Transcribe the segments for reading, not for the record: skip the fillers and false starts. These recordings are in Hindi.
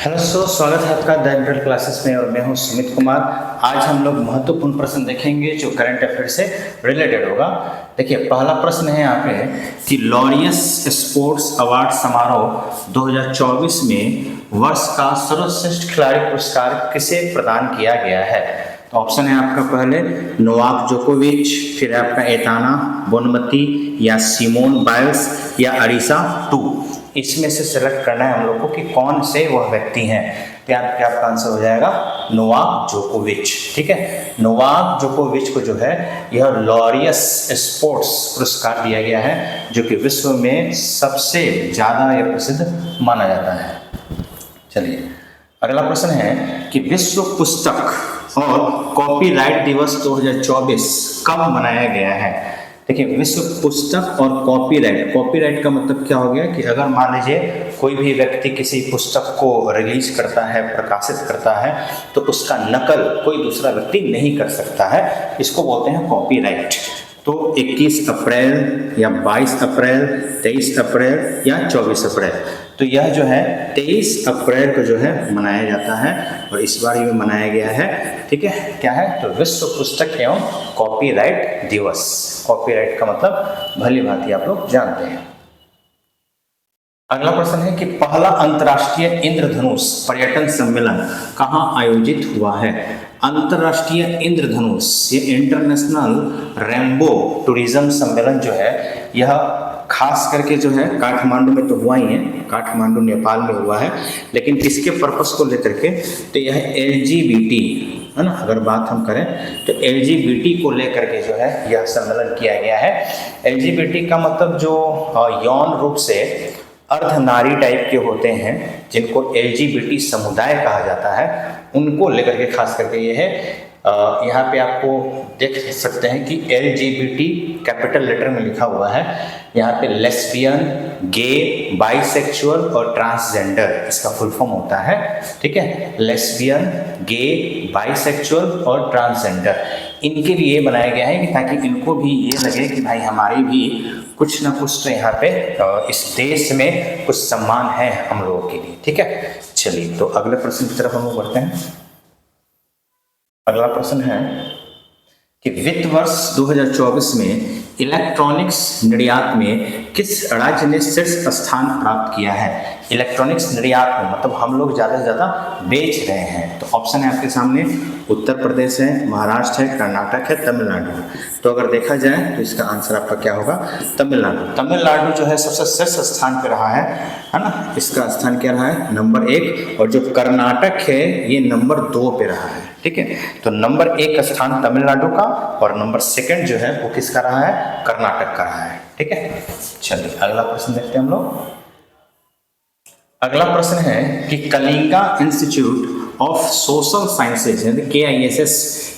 हेलो दोस्तों, स्वागत है आपका द इंटर क्लासेस में और मैं हूं सुमित कुमार। आज हम लोग महत्वपूर्ण प्रश्न देखेंगे जो करंट अफेयर से रिलेटेड होगा। देखिए, पहला प्रश्न है यहाँ पे कि लॉरियस स्पोर्ट्स अवार्ड समारोह 2024 में वर्ष का सर्वश्रेष्ठ खिलाड़ी पुरस्कार किसे प्रदान किया गया है। तो ऑप्शन है आपका पहले नोवाक जोकोविच, फिर आपका एताना बोनमती या सिमोन बाइल्स या अरीसा टू। इसमें से सेलेक्ट करना है हम लोग को कि कौन से वह व्यक्ति हैं। तो यहाँ पे आपका आंसर हो जाएगा नोवाक जोकोविच। ठीक है, नोवाक जोकोविच को जो है यह लॉरियस स्पोर्ट्स पुरस्कार दिया गया है जो कि विश्व में सबसे ज़्यादा यह प्रसिद्ध माना जाता है। चलिए, अगला प्रश्न है कि विश्व पुस्तक और कॉपीराइट दिवस 2024 कब मनाया गया है। देखिए, विश्व पुस्तक और कॉपीराइट का मतलब क्या हो गया कि अगर मान लीजिए कोई भी व्यक्ति किसी पुस्तक को रिलीज करता है, प्रकाशित करता है, तो उसका नकल कोई दूसरा व्यक्ति नहीं कर सकता है। इसको बोलते हैं कॉपीराइट। तो 21 अप्रैल या 22 अप्रैल, 23 अप्रैल या 24 अप्रैल, तो यह जो है 23 अप्रैल को जो है मनाया जाता है और इस बार ये मनाया गया है। ठीक है, क्या है तो विश्व पुस्तक एवं कॉपीराइट दिवस। कॉपीराइट का मतलब भली भांति आप लोग जानते हैं। अगला प्रश्न है कि पहला अंतर्राष्ट्रीय इंद्रधनुष पर्यटन सम्मेलन कहाँ आयोजित हुआ है। अंतर्राष्ट्रीय इंद्रधनुष ये इंटरनेशनल रेनबो टूरिज्म सम्मेलन जो है यह खास करके जो है काठमांडू में तो हुआ ही है, काठमांडू नेपाल में हुआ है, लेकिन इसके पर्पस को लेकर के तो यह LGBT है ना, अगर बात हम करें तो LGBT को लेकर के जो है यह सम्मेलन किया गया है। LGBT का मतलब जो यौन रूप से अर्धनारी टाइप के होते हैं, जिनको LGBT समुदाय कहा जाता है, उनको लेकर के खास करके ये है। यहाँ पे आपको देख सकते हैं कि LGBT कैपिटल लेटर में लिखा हुआ है। यहाँ पे लेस्बियन, गे, बाइसेक्सुअल और ट्रांसजेंडर इसका फुल फॉर्म होता है। ठीक है, लेस्बियन, गे, बाइसेक्सुअल और ट्रांसजेंडर इनके लिए बनाया गया है कि ताकि इनको भी ये लगे कि भाई हमारी भी कुछ ना कुछ तो यहाँ पे इस देश में कुछ सम्मान है हम लोगों के लिए। ठीक है, चलिए तो अगले प्रश्न की तरफ हम लोग बढ़ते हैं। अगला प्रश्न है कि वित्त वर्ष 2024 में इलेक्ट्रॉनिक्स निर्यात में किस राज्य ने शीर्ष स्थान प्राप्त किया है। इलेक्ट्रॉनिक्स निर्यात में मतलब हम लोग ज़्यादा से ज़्यादा बेच रहे हैं। तो ऑप्शन है आपके सामने उत्तर प्रदेश है, महाराष्ट्र है, कर्नाटक है, तमिलनाडु है। तो अगर देखा जाए तो इसका आंसर आपका क्या होगा, तमिलनाडु। तमिलनाडु जो है सबसे शीर्ष स्थान पर रहा है ना। इसका स्थान क्या रहा है, नंबर 1, और जो कर्नाटक है ये नंबर 2 पे रहा है। ठीक है, तो नंबर 1 स्थान तमिलनाडु का और नंबर 2 जो है वो किसका रहा है, कर्नाटक का रहा है। ठीक है, चलिए अगला प्रश्न देखते हैं हम लोग। अगला प्रश्न है कि Kalinga institute of social sciences यानी KISS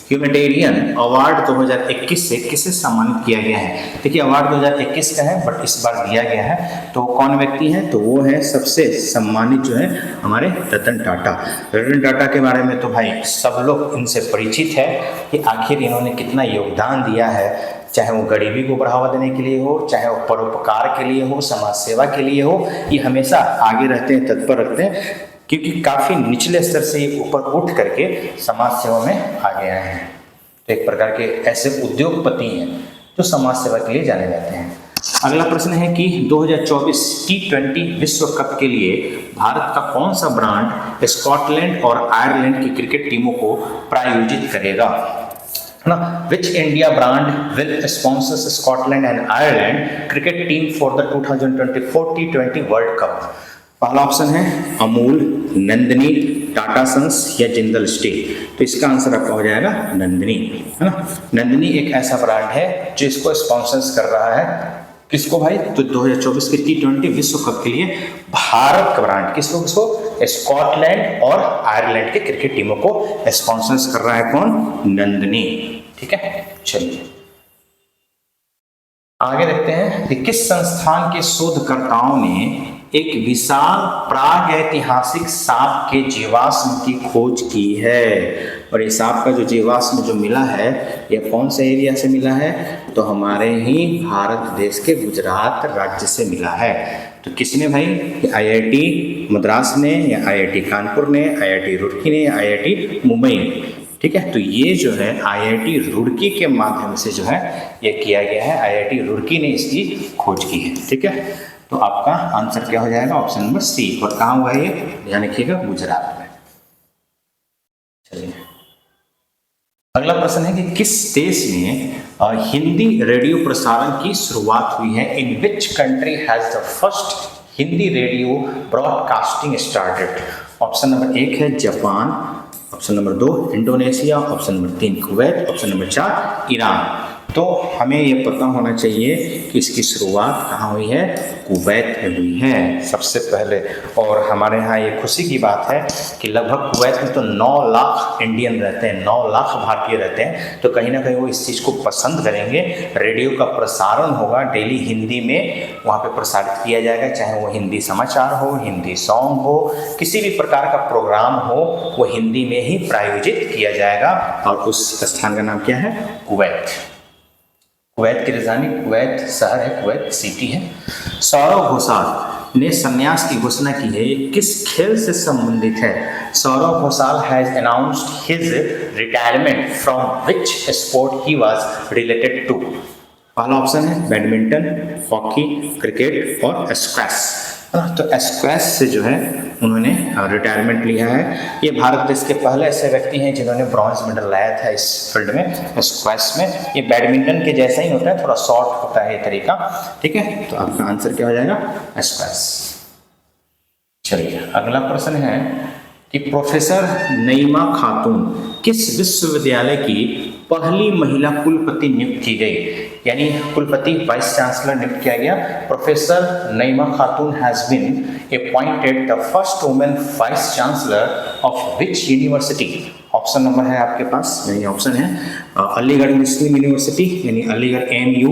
ह्यूमैनिटेरियन अवार्ड 2021 से किसे सम्मानित किया गया है। देखिए, अवार्ड 2021 का है बट इस बार दिया गया है। तो कौन व्यक्ति है, तो वो है सबसे सम्मानित जो है हमारे रतन टाटा। रतन टाटा के बारे में तो भाई सब लोग इनसे परिचित है कि आखिर इन्होंने कितना योगदान दिया है, चाहे वो गरीबी को बढ़ावा देने के लिए हो, चाहे वो परोपकार के लिए हो, समाज सेवा के लिए हो, ये हमेशा आगे रहते हैं, तत्पर रखते हैं, क्योंकि काफ़ी निचले स्तर से ऊपर उठ करके समाज सेवा में आगे आए हैं। तो एक प्रकार के ऐसे उद्योगपति हैं जो समाज सेवा के लिए जाने जाते हैं। अगला प्रश्न है कि 2024 T20 विश्व कप के लिए भारत का कौन सा ब्रांड स्कॉटलैंड और आयरलैंड की क्रिकेट टीमों को प्रायोजित करेगा, है ना। Which India brand will sponsors Scotland and Ireland cricket team for the 2024 T20 world cup. पहला ऑप्शन है अमूल, नंदिनी, टाटा सन्स या जिंदल स्टील। तो इसका आंसर आपका हो जाएगा नंदिनी, है ना। नंदिनी एक ऐसा ब्रांड है जो इसको स्पॉन्सर्स कर रहा है। किसको भाई, तो 2024 के T20 विश्व कप के लिए भारत का ब्रांड किसको स्कॉटलैंड और आयरलैंड के क्रिकेट टीमों को स्पॉन्सर्स कर रहा है। कौन, नंदिनी। ठीक है, चलिए आगे देखते हैं कि किस संस्थान के शोधकर्ताओं ने एक विशाल प्रागैतिहासिक सांप के जीवाश्म की खोज की है। और ये सांप का जो जीवाश्म जो मिला है यह कौन से एरिया से मिला है, तो हमारे ही भारत देश के गुजरात राज्य से मिला है। तो किसने भाई? आईआईटी मद्रास ने या आईआईटी कानपुर ने, आईआईटी रुड़की ने या आईआईटी मुंबई ने। ठीक है, तो ये जो है आईआईटी रुड़की के माध्यम से जो है ये किया गया है, आईआईटी रुड़की ने इसकी खोज की है। ठीक है, तो आपका आंसर क्या हो जाएगा? Option number C. और कहाँ हुआ है ये? ध्यान रखिएगा, गुजरात में। चलिए अगला प्रश्न है कि किस देश में हिंदी रेडियो प्रसारण की शुरुआत हुई है? In which country has the first Hindi radio broadcasting started? Option number 1 है Japan, option number 2 Indonesia, option number 3 Kuwait, option number 4 Iran. तो हमें ये पता होना चाहिए कि इसकी शुरुआत कहाँ हुई है? कुवैत में हुई है सबसे पहले। और हमारे यहाँ ये खुशी की बात है कि लगभग कुवैत में तो 9 लाख इंडियन रहते हैं, 9 लाख भारतीय रहते हैं, तो कहीं ना कहीं वो इस चीज़ को पसंद करेंगे। रेडियो का प्रसारण होगा डेली हिंदी में, वहाँ पे प्रसारित किया जाएगा, चाहे वो हिंदी समाचार हो, हिंदी सॉन्ग हो, किसी भी प्रकार का प्रोग्राम हो, वो हिंदी में ही प्रायोजित किया जाएगा। और उस स्थान का नाम क्या है? कुवैत। कुवैत की राजधानी कुवैत शहर है, कुवैत सिटी है। सौरव घोषाल ने संन्यास की घोषणा की है, ये किस खेल से संबंधित है? Saurav Ghosal has announced his retirement from which sport he was related to? पहला ऑप्शन है बैडमिंटन, हॉकी, क्रिकेट और स्क्वैश। तो स्क्वैश से जो है उन्होंने रिटायरमेंट लिया है। ये भारत देश के पहले ऐसे व्यक्ति हैं जिन्होंने ब्रॉन्ज मेडल लाया था इस फील्ड में, स्क्वैश में। ये बैडमिंटन के जैसा ही होता है, थोड़ा शॉर्ट होता है ये तरीका। ठीक है, तो आपका आंसर क्या हो जाएगा? स्क्वैश। चलिए अगला प्रश्न है कि प्रोफेसर नईमा खातून किस विश्वविद्यालय की पहली महिला कुलपति नियुक्त की गई? यानी कुलपति वाइस चांसलर नियुक्त किया गया। Professor Naima Khatoon has been appointed the first women vice chancellor of which university? Option number है आपके पास, यानी ऑप्शन है अलीगढ़ मुस्लिम यूनिवर्सिटी यानी अलीगढ़ एमयू,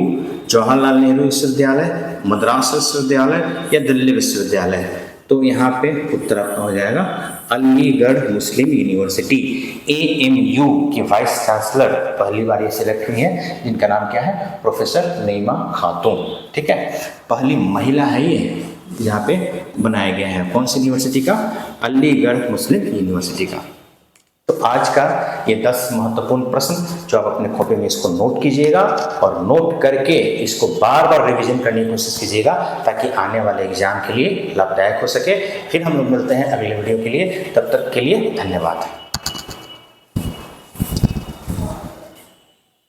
जवाहरलाल नेहरू विश्वविद्यालय, मद्रास विश्वविद्यालय या दिल्ली विश्वविद्यालय। तो यहाँ पे उत्तर आपका हो जाएगा अलीगढ़ मुस्लिम यूनिवर्सिटी। एएमयू की वाइस चांसलर पहली बार ये सिलेक्ट हुई है, जिनका नाम क्या है? प्रोफेसर नईमा खातून। ठीक है, पहली महिला है ये यहाँ पे बनाया गया है। कौन सी यूनिवर्सिटी का? अलीगढ़ मुस्लिम यूनिवर्सिटी का। तो आज का ये 10 महत्वपूर्ण प्रश्न जो आप अपने कॉपी में इसको नोट कीजिएगा और नोट करके इसको बार बार रिवीजन करने की कोशिश कीजिएगा ताकि आने वाले एग्जाम के लिए लाभदायक हो सके। फिर हम लोग मिलते हैं अगले वीडियो के लिए, तब तक के लिए धन्यवाद।